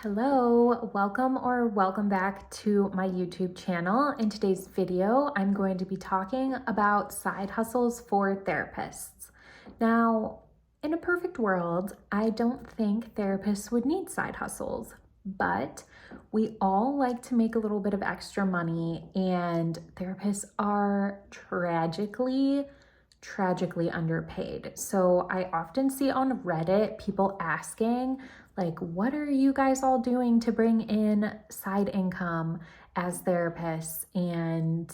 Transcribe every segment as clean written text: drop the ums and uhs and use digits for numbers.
Hello, welcome back to my YouTube channel. In today's video, I'm going to be talking about side hustles for therapists. Now, in a perfect world, I don't think therapists would need side hustles, but we all like to make a little bit of extra money, and therapists are tragically underpaid. So I often see on Reddit people asking, like, what are you guys all doing to bring in side income as therapists? And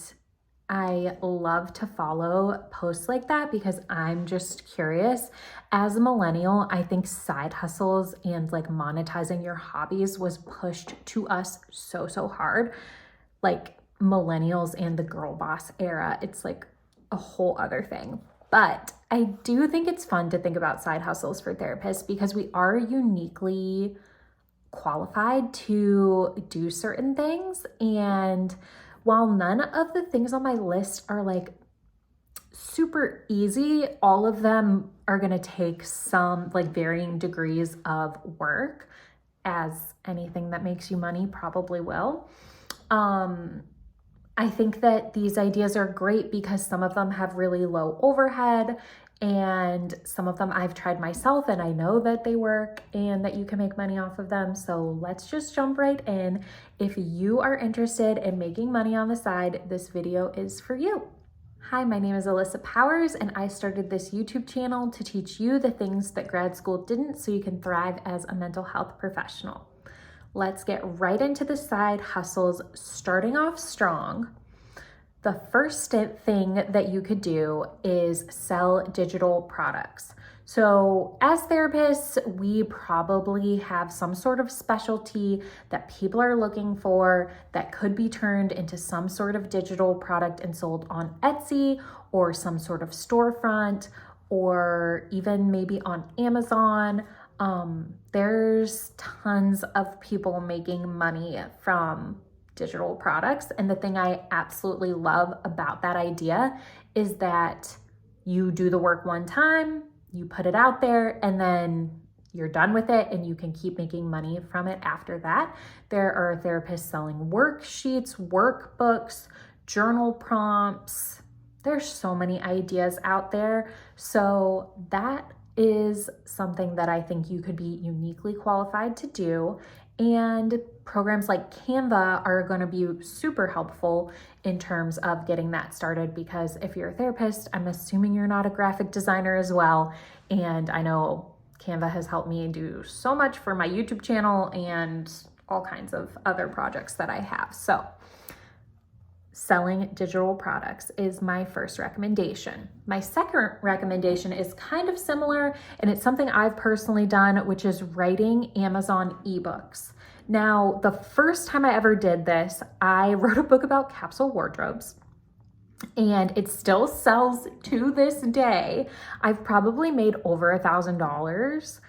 I love to follow posts like that because I'm just curious. As a millennial, I think side hustles and like monetizing your hobbies was pushed to us so hard. Like millennials and the girl boss era, it's like a whole other thing. But I do think it's fun to think about side hustles for therapists because we are uniquely qualified to do certain things. And while none of the things on my list are like super easy, all of them are going to take some like varying degrees of work, as anything that makes you money probably will. I think that these ideas are great because some of them have really low overhead, and some of them I've tried myself and I know that they work and that you can make money off of them. So let's just jump right in. If you are interested in making money on the side, this video is for you. Hi, my name is Alyssa Powers, and I started this YouTube channel to teach you the things that grad school didn't so you can thrive as a mental health professional. Let's get right into the side hustles, starting off strong. The first thing that you could do is sell digital products. So as therapists, we probably have some sort of specialty that people are looking for that could be turned into some sort of digital product and sold on Etsy or some sort of storefront, or even maybe on Amazon. There's tons of people making money from digital products. And the thing I absolutely love about that idea is that you do the work one time, you put it out there, and then you're done with it and you can keep making money from it after that. There are therapists selling worksheets, workbooks, journal prompts. There's so many ideas out there. So that is something that I think you could be uniquely qualified to do. And programs like Canva are going to be super helpful in terms of getting that started, because if you're a therapist, I'm assuming you're not a graphic designer as well. And I know Canva has helped me do so much for my YouTube channel and all kinds of other projects that I have. So selling digital products is my first recommendation. My second recommendation is kind of similar, and it's something I've personally done, which is writing Amazon ebooks. Now, the first time I ever did this, I wrote a book about capsule wardrobes, and it still sells to this day. I've probably made over $1,000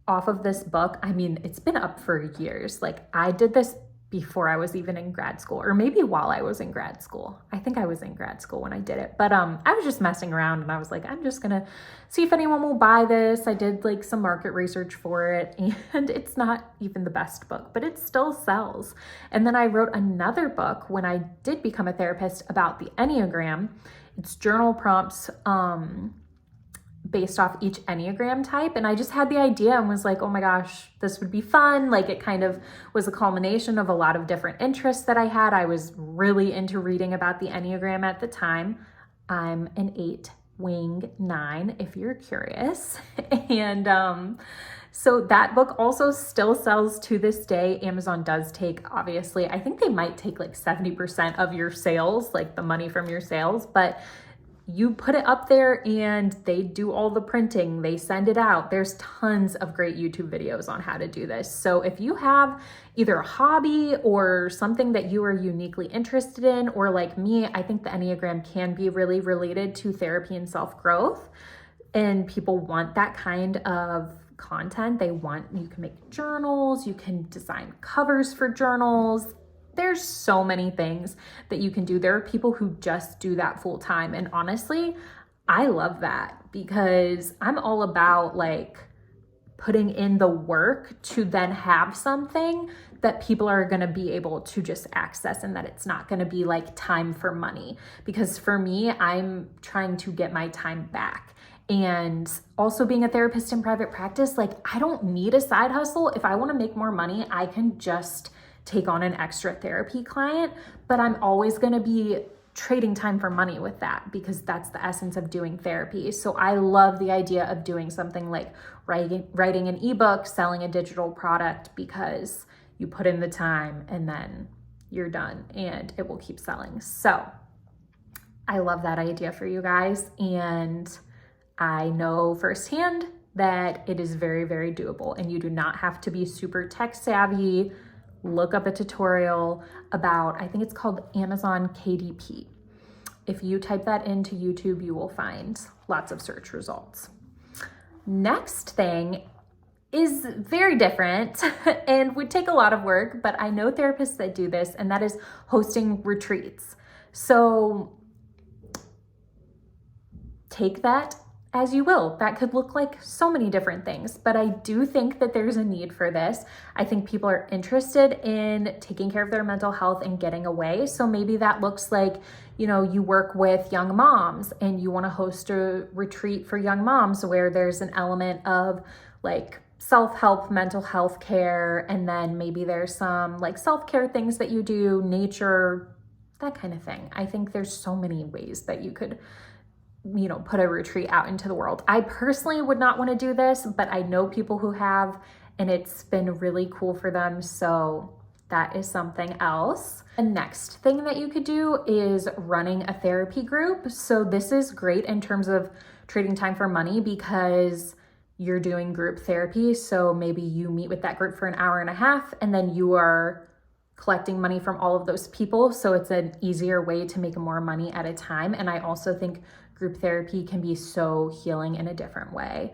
off of this book. I mean, it's been up for years. Like, I did this before I was even in grad school, or maybe while I was in grad school. I think I was in grad school when I did it, but I was just messing around and I was like, I'm just gonna see if anyone will buy this. I did like some market research for it, and it's not even the best book, but it still sells. And then I wrote another book when I did become a therapist about the Enneagram. It's journal prompts based off each Enneagram type. And I just had the idea and was like, oh my gosh, this would be fun. Like, it kind of was a culmination of a lot of different interests that I had. I was really into reading about the Enneagram at the time. I'm an 8 wing 9, if you're curious. And so that book also still sells to this day. Amazon does take, obviously, I think they might take like 70% of your sales, like the money from your sales, but you put it up there and they do all the printing, they send it out. There's tons of great YouTube videos on how to do this. So if you have either a hobby or something that you are uniquely interested in, or like me, I think the Enneagram can be really related to therapy and self-growth, and people want that kind of content. You can make journals, you can design covers for journals. There's so many things that you can do. There are people who just do that full time. And honestly, I love that because I'm all about like putting in the work to then have something that people are going to be able to just access, and that it's not going to be like time for money. Because for me, I'm trying to get my time back. And also being a therapist in private practice, like I don't need a side hustle. If I want to make more money, I can just take on an extra therapy client, but I'm always going to be trading time for money with that, because that's the essence of doing therapy. So I love the idea of doing something like writing an ebook, selling a digital product, because you put in the time and then you're done and it will keep selling. So I love that idea for you guys. And I know firsthand that it is very, very doable, and you do not have to be super tech savvy. Look up a tutorial about, I think it's called Amazon KDP. If you type that into YouTube, you will find lots of search results. Next thing is very different and would take a lot of work, but I know therapists that do this, and that is hosting retreats. So take that as you will. That could look like so many different things, but I do think that there's a need for this. I think people are interested in taking care of their mental health and getting away. So maybe that looks like, you work with young moms and you want to host a retreat for young moms where there's an element of like self-help, mental health care, and then maybe there's some like self-care things that you do, nature, that kind of thing. I think there's so many ways that you could put a retreat out into the world. I personally would not want to do this, but I know people who have, and it's been really cool for them. So that is something else. The next thing that you could do is running a therapy group. So this is great in terms of trading time for money, because you're doing group therapy. So maybe you meet with that group for an hour and a half, and then you are collecting money from all of those people. So it's an easier way to make more money at a time. And I also think group therapy can be so healing in a different way.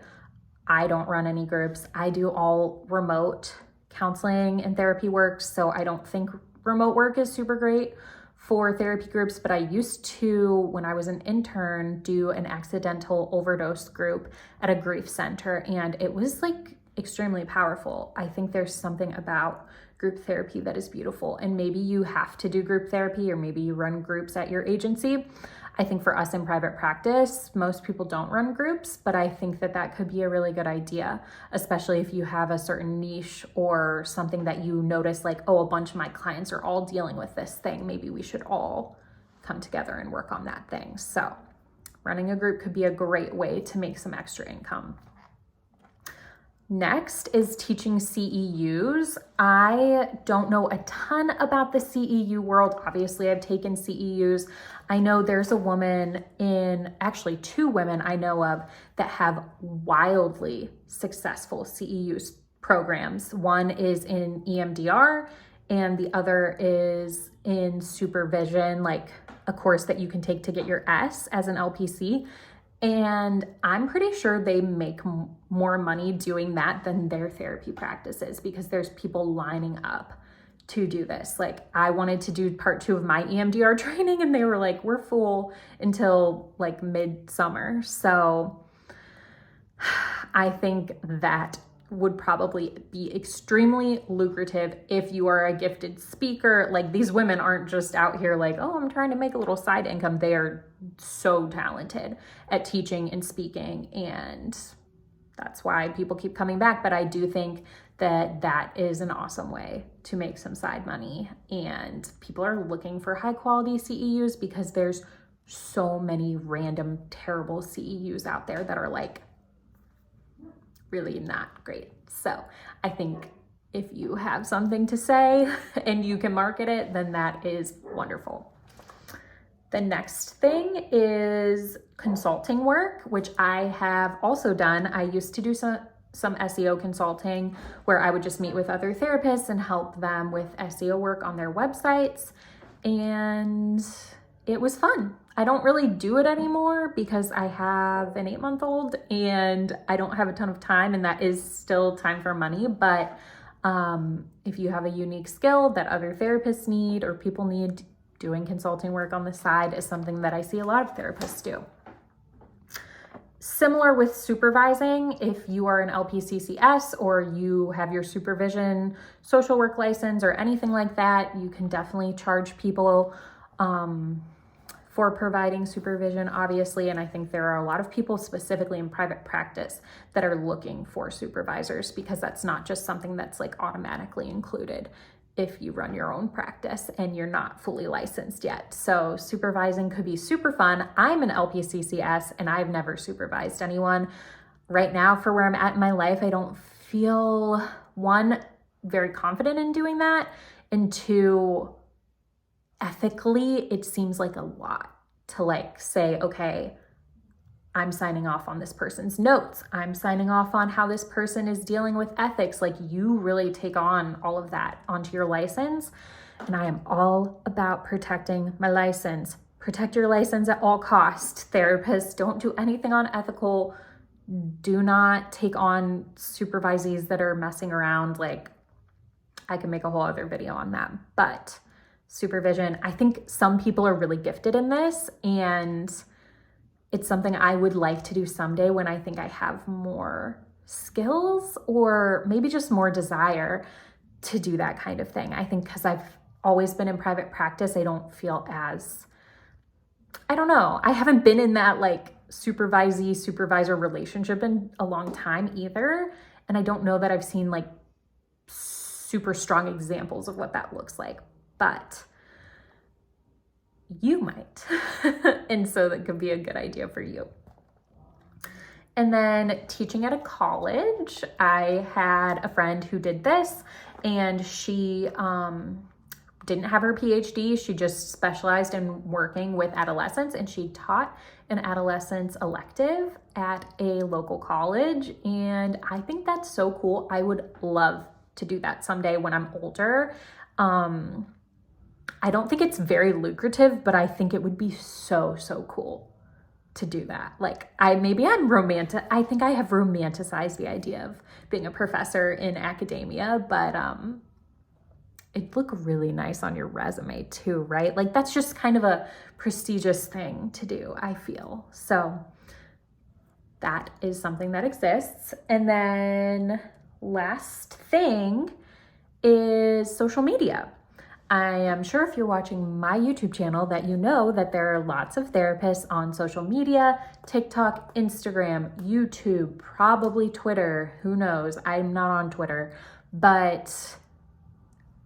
I don't run any groups. I do all remote counseling and therapy work. So I don't think remote work is super great for therapy groups, but I used to, when I was an intern, do an accidental overdose group at a grief center. And it was like extremely powerful. I think there's something about group therapy that is beautiful. And maybe you have to do group therapy, or maybe you run groups at your agency. I think for us in private practice, most people don't run groups, but I think that that could be a really good idea, especially if you have a certain niche or something that you notice like, oh, a bunch of my clients are all dealing with this thing. Maybe we should all come together and work on that thing. So running a group could be a great way to make some extra income. Next is teaching CEUs. I don't know a ton about the CEU world. Obviously, I've taken CEUs. I know there's a woman actually two women I know of that have wildly successful CEUs programs. One is in EMDR and the other is in supervision, like a course that you can take to get your S as an LPC. And I'm pretty sure they make more money doing that than their therapy practices, because there's people lining up to do this. Like I wanted to do part 2 of my EMDR training and they were like, we're full until like midsummer. So I think that would probably be extremely lucrative if you are a gifted speaker. Like these women aren't just out here like, oh, I'm trying to make a little side income. They are so talented at teaching and speaking, and that's why people keep coming back. But I do think that that is an awesome way to make some side money, and people are looking for high quality CEUs because there's so many random terrible CEUs out there that are like really not great. So I think if you have something to say and you can market it, then that is wonderful. The next thing is consulting work, which I have also done. I used to do some SEO consulting where I would just meet with other therapists and help them with SEO work on their websites. And it was fun. I don't really do it anymore because I have an 8-month-old and I don't have a ton of time, and that is still time for money. But if you have a unique skill that other therapists need or people need, doing consulting work on the side is something that I see a lot of therapists do. Similar with supervising, if you are an LPCCS or you have your supervision social work license or anything like that, you can definitely charge people for providing supervision, obviously. And I think there are a lot of people specifically in private practice that are looking for supervisors, because that's not just something that's like automatically included if you run your own practice and you're not fully licensed yet. So supervising could be super fun. I'm an LPCCS and I've never supervised anyone. Right now, for where I'm at in my life, I don't feel, one, very confident in doing that, and two, ethically, it seems like a lot to like say, okay, I'm signing off on this person's notes. I'm signing off on how this person is dealing with ethics. Like, you really take on all of that onto your license. And I am all about protecting my license. Protect your license at all costs. Therapists, don't do anything unethical. Do not take on supervisees that are messing around. Like, I can make a whole other video on that. But supervision, I think some people are really gifted in this, and it's something I would like to do someday when I think I have more skills or maybe just more desire to do that kind of thing. I think because I've always been in private practice, I don't feel as, I don't know, I haven't been in that like supervisor relationship in a long time either. And I don't know that I've seen like super strong examples of what that looks like, but you might. And so that could be a good idea for you. And then teaching at a college, I had a friend who did this, and she didn't have her PhD. She just specialized in working with adolescents, and she taught an adolescence elective at a local college. And I think that's so cool. I would love to do that someday when I'm older. I don't think it's very lucrative, but I think it would be so cool to do that. Like, I think I have romanticized the idea of being a professor in academia, but it'd look really nice on your resume too, right? Like, that's just kind of a prestigious thing to do, I feel. So that is something that exists. And then last thing is social media. I am sure if you're watching my YouTube channel that you know that there are lots of therapists on social media, TikTok, Instagram, YouTube, probably Twitter, who knows? I'm not on Twitter, but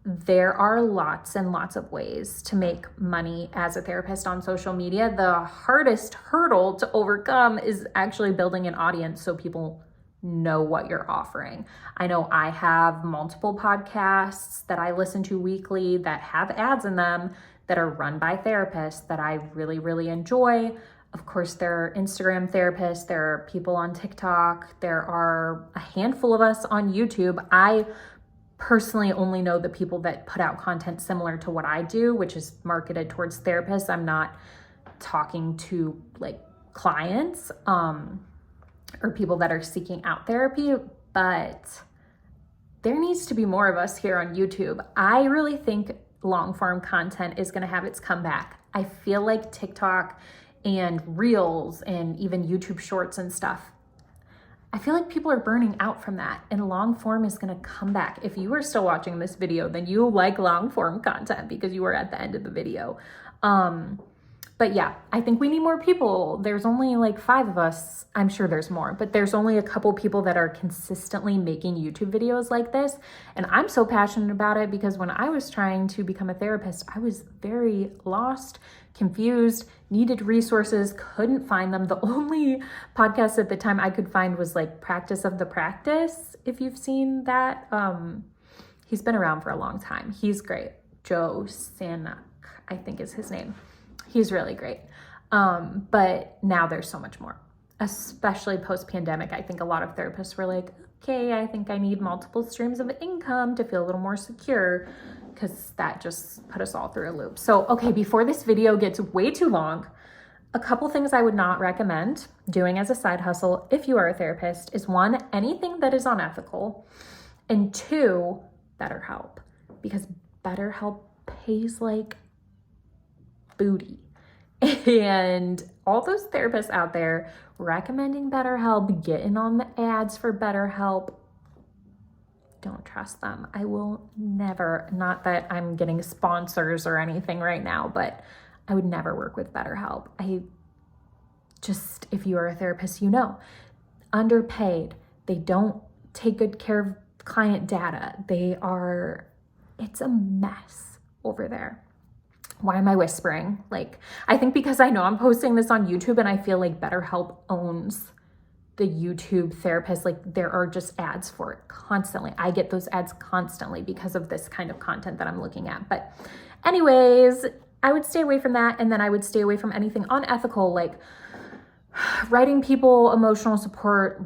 there are lots and lots of ways to make money as a therapist on social media. The hardest hurdle to overcome is actually building an audience so people know what you're offering. I know I have multiple podcasts that I listen to weekly that have ads in them that are run by therapists that I really enjoy. Of course, there are Instagram therapists, there are people on TikTok, there are a handful of us on YouTube. I personally only know the people that put out content similar to what I do, which is marketed towards therapists. I'm not talking to like clients, or people that are seeking out therapy, but there needs to be more of us here on YouTube. I really think long form content is going to have its comeback. I feel like TikTok and Reels and even YouTube Shorts and stuff, I feel like people are burning out from that, and long form is going to come back. If you are still watching this video, then you like long form content because you were at the end of the video. But yeah, I think we need more people. There's only like 5 of us. I'm sure there's more, but there's only a couple people that are consistently making YouTube videos like this. And I'm so passionate about it because when I was trying to become a therapist, I was very lost, confused, needed resources, couldn't find them. The only podcast at the time I could find was like Practice of the Practice, if you've seen that. He's been around for a long time. He's great. Joe Sanak, I think is his name. He's really great. But now there's so much more, especially post-pandemic. I think a lot of therapists were like, okay, I think I need multiple streams of income to feel a little more secure, because that just put us all through a loop. So, okay, before this video gets way too long, a couple things I would not recommend doing as a side hustle if you are a therapist is 1, anything that is unethical, and 2, BetterHelp, because BetterHelp pays like booty. And all those therapists out there recommending BetterHelp, getting on the ads for BetterHelp, don't trust them. I will never, not that I'm getting sponsors or anything right now, but I would never work with BetterHelp. If you are a therapist, you know, underpaid. They don't take good care of client data. It's a mess over there. Why am I whispering? I think because I know I'm posting this on YouTube and I feel like BetterHelp owns the YouTube therapist. There are just ads for it constantly. I get those ads constantly because of this kind of content that I'm looking at. But anyways, I would stay away from that. And then I would stay away from anything unethical, like writing people emotional support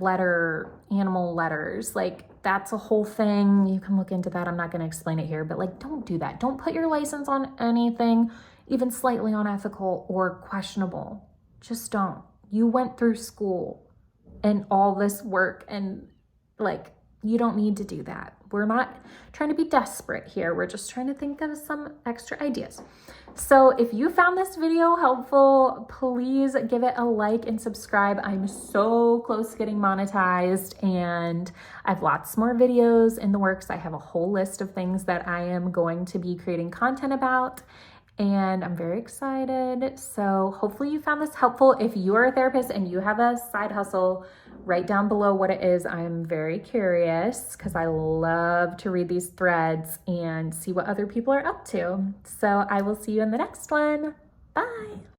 animal letters. That's a whole thing. You can look into that. I'm not going to explain it here, but don't do that. Don't put your license on anything, even slightly unethical or questionable. Just don't. You went through school and all this work, and you don't need to do that. We're not trying to be desperate here. We're just trying to think of some extra ideas. So if you found this video helpful, please give it a like and subscribe. I'm so close to getting monetized, and I have lots more videos in the works. I have a whole list of things that I am going to be creating content about, and I'm very excited. So hopefully you found this helpful. If you are a therapist and you have a side hustle, write down below what it is. I'm very curious because I love to read these threads and see what other people are up to. So I will see you in the next one. Bye.